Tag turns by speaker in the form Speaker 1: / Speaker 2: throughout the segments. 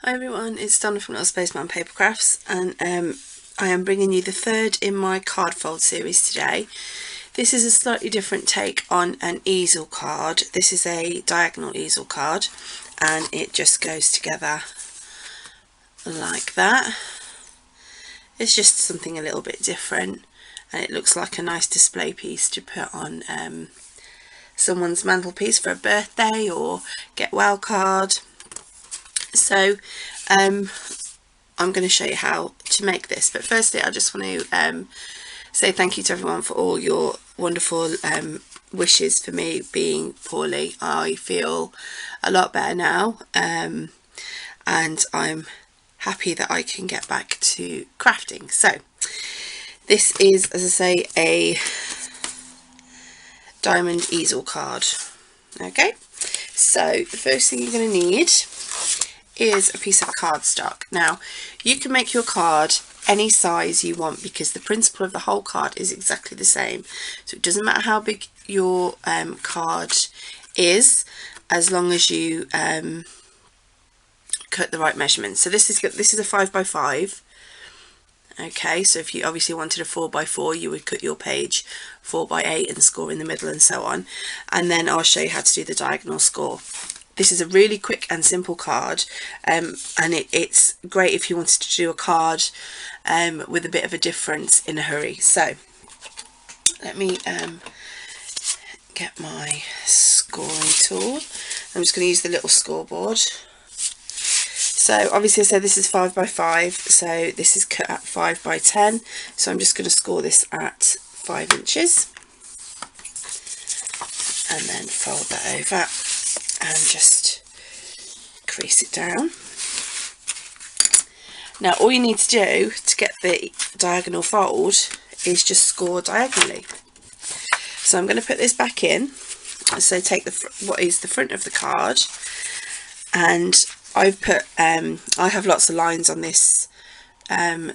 Speaker 1: Hi everyone, it's Donna from Little Spaceman Paper Crafts, and I am bringing you the third in my card fold series today. This is a slightly different take on an easel card. This is a diagonal easel card and it just goes together like that. It's just something a little bit different and it looks like a nice display piece to put on someone's mantelpiece for a birthday or get well card. So I'm going to show you how to make this, but firstly I just want to say thank you to everyone for all your wonderful wishes for me being poorly. I feel a lot better now, and I'm happy that I can get back to crafting. So this is, as I say, a diamond easel card. Okay, so the first thing you're going to need is a piece of cardstock. Now you can make your card any size you want because the principle of the whole card is exactly the same, so it doesn't matter how big your card is, as long as you cut the right measurements. So this is a 5 by 5. Okay, so if you obviously wanted a 4 by 4, you would cut your page 4 by 8 and score in the middle and so on, and then I'll show you how to do the diagonal score. This is a really quick and simple card, and it's great if you wanted to do a card with a bit of a difference in a hurry. So let me get my scoring tool. I'm just going to use the little scoreboard. So obviously I said this is 5 by 5, so this is cut at 5 by 10, so I'm just going to score this at 5 inches and then fold that over and just crease it down. Now all you need to do to get the diagonal fold is just score diagonally. So I'm going to put this back in. So take what is the front of the card, and I've put I have lots of lines on this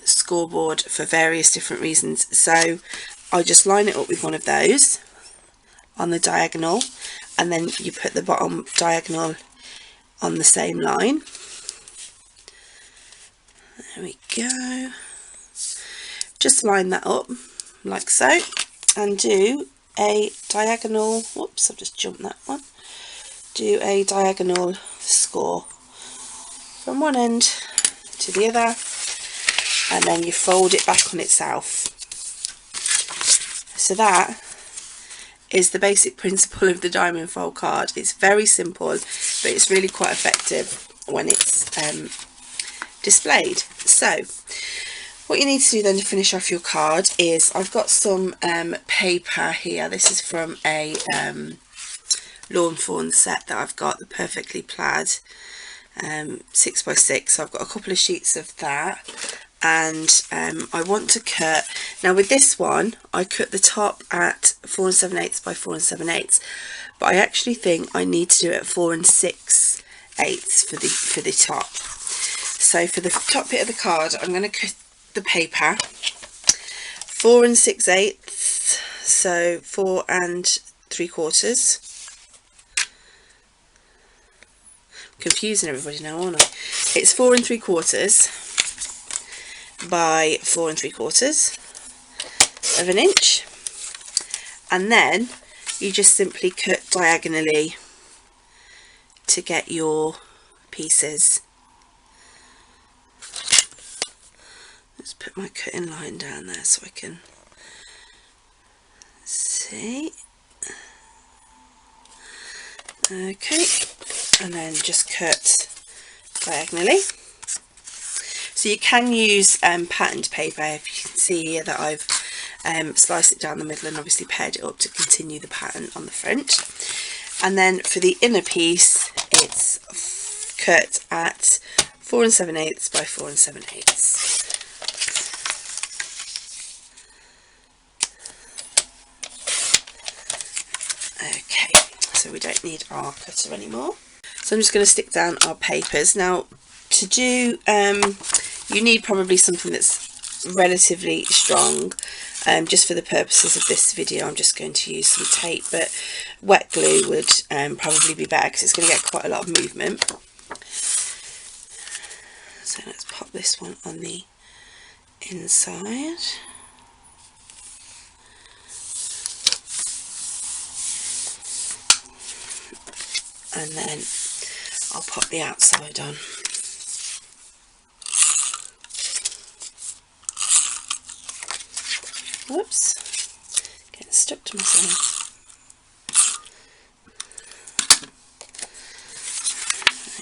Speaker 1: scoreboard for various different reasons, so I just line it up with one of those on the diagonal, and then you put the bottom diagonal on the same line. There we go. Just line that up like so and do a diagonal, whoops, I've just jumped that one. Do a diagonal score from one end to the other, and then you fold it back on itself. So that is the basic principle of the diamond fold card. It's very simple, but it's really quite effective when it's displayed. So what you need to do then to finish off your card is, I've got some paper here. This is from a lawn fawn set that I've got, the perfectly plaid 6 by 6. So I've got a couple of sheets of that, and I want to cut. Now with this one I cut the top at 4 7/8 by 4 7/8, but I actually think I need to do it at 4 6/8 for the top. So for the top bit of the card I'm going to cut the paper 4 6/8, so 4 3/4. Confusing everybody now, aren't I? It's 4 3/4 by 4 3/4 of an inch, and then you just simply cut diagonally to get your pieces. Let's put my cutting line down there so I can see. Okay, and then just cut diagonally. So you can use patterned paper. If you can see here that I've sliced it down the middle and obviously paired it up to continue the pattern on the front. And then for the inner piece it's cut at 4 7/8 by 4 7/8. Okay, so we don't need our cutter anymore. So I'm just going to stick down our papers. Now to do, you need probably something that's relatively strong. Just for the purposes of this video I'm just going to use some tape, but wet glue would probably be better because it's going to get quite a lot of movement. So let's pop this one on the inside. And then I'll pop the outside on. Whoops, getting stuck to myself.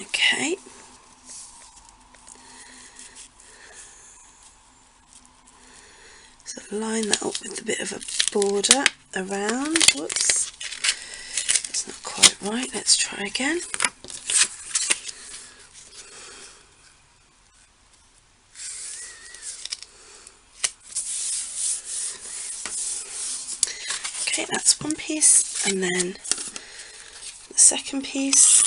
Speaker 1: Okay. So line that up with a bit of a border around. Whoops, that's not quite right. Let's try again. Okay, that's one piece, and then the second piece.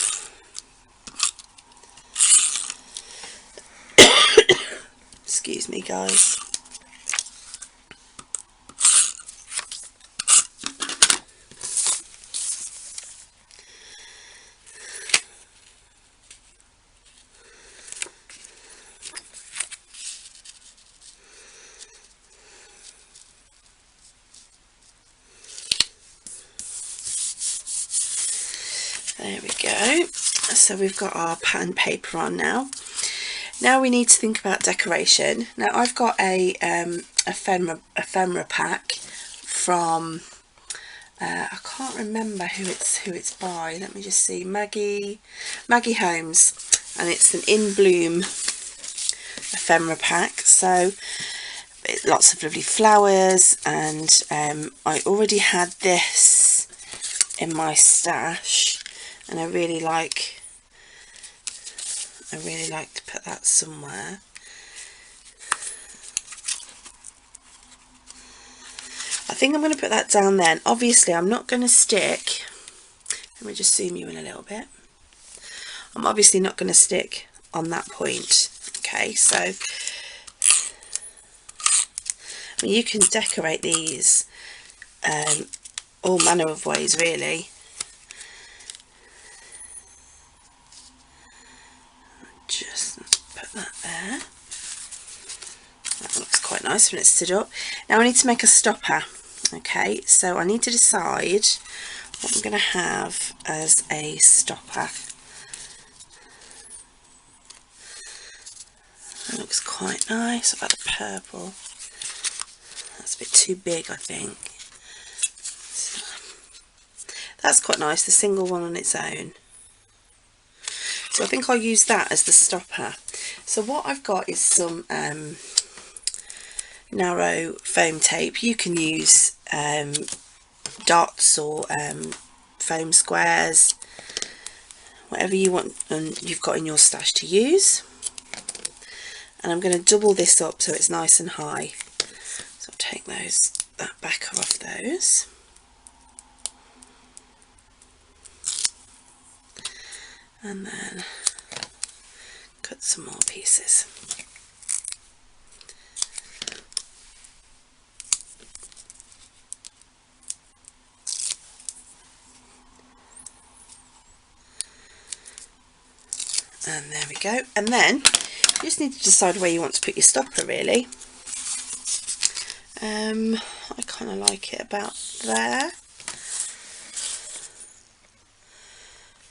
Speaker 1: Excuse me, guys. There we go. So we've got our pattern paper on now. Now we need to think about decoration. Now I've got a ephemera pack from I can't remember who it's by. Let me just see. Maggie Holmes, and it's an In Bloom ephemera pack. So lots of lovely flowers, and I already had this in my stash, and I really like to put that somewhere. I think I'm going to put that down then. Obviously I'm not going to stick, let me just zoom you in a little bit. I'm obviously not going to stick on that point. Okay, so I mean, you can decorate these all manner of ways really. Just put that there. That looks quite nice when it's stood up. Now I need to make a stopper. Okay, so I need to decide what I'm going to have as a stopper. That looks quite nice. I've got the purple. That's a bit too big, I think. So, that's quite nice, the single one on its own. So I think I'll use that as the stopper. So what I've got is some narrow foam tape. You can use dots or foam squares, whatever you want and you've got in your stash to use. And I'm going to double this up so it's nice and high. So I'll take that backer off those. And then cut some more pieces. And there we go. And then you just need to decide where you want to put your stopper really. I kind of like it about there.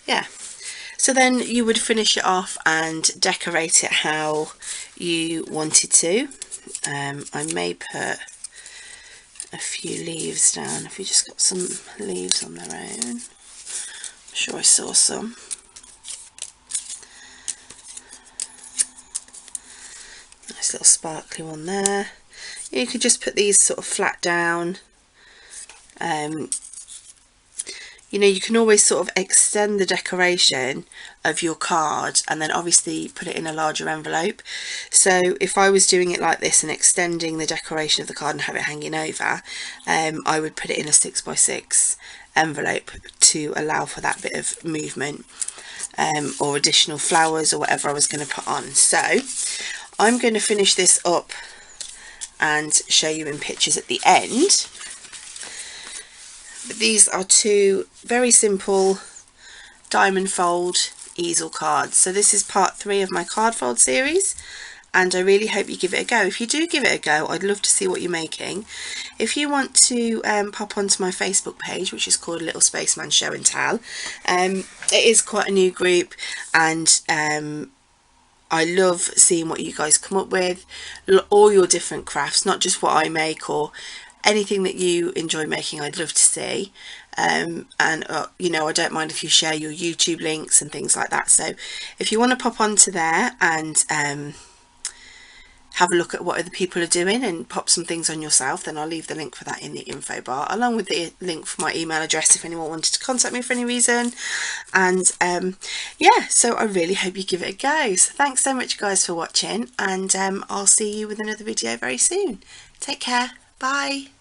Speaker 1: Yeah. So then you would finish it off and decorate it how you wanted to. I may put a few leaves down. If you just got some leaves on their own. I'm sure I saw some. Nice little sparkly one there. You could just put these sort of flat down. You know, you can always sort of extend the decoration of your card and then obviously put it in a larger envelope. So if I was doing it like this and extending the decoration of the card and have it hanging over, I would put it in a 6x6 envelope to allow for that bit of movement, or additional flowers or whatever I was going to put on. So I'm going to finish this up and show you in pictures at the end. But these are two very simple diamond fold easel cards. So this is part 3 of my card fold series, and I really hope you give it a go. If you do give it a go, I'd love to see what you're making. If you want to pop onto my Facebook page, which is called Little Spaceman Show and Tell, it is quite a new group, and I love seeing what you guys come up with, all your different crafts, not just what I make or anything that you enjoy making. I'd love to see. You know, I don't mind if you share your YouTube links and things like that. So if you want to pop onto there and have a look at what other people are doing and pop some things on yourself, then I'll leave the link for that in the info bar, along with the link for my email address if anyone wanted to contact me for any reason. And yeah, so I really hope you give it a go. So thanks so much guys for watching, and I'll see you with another video very soon. Take care. Bye.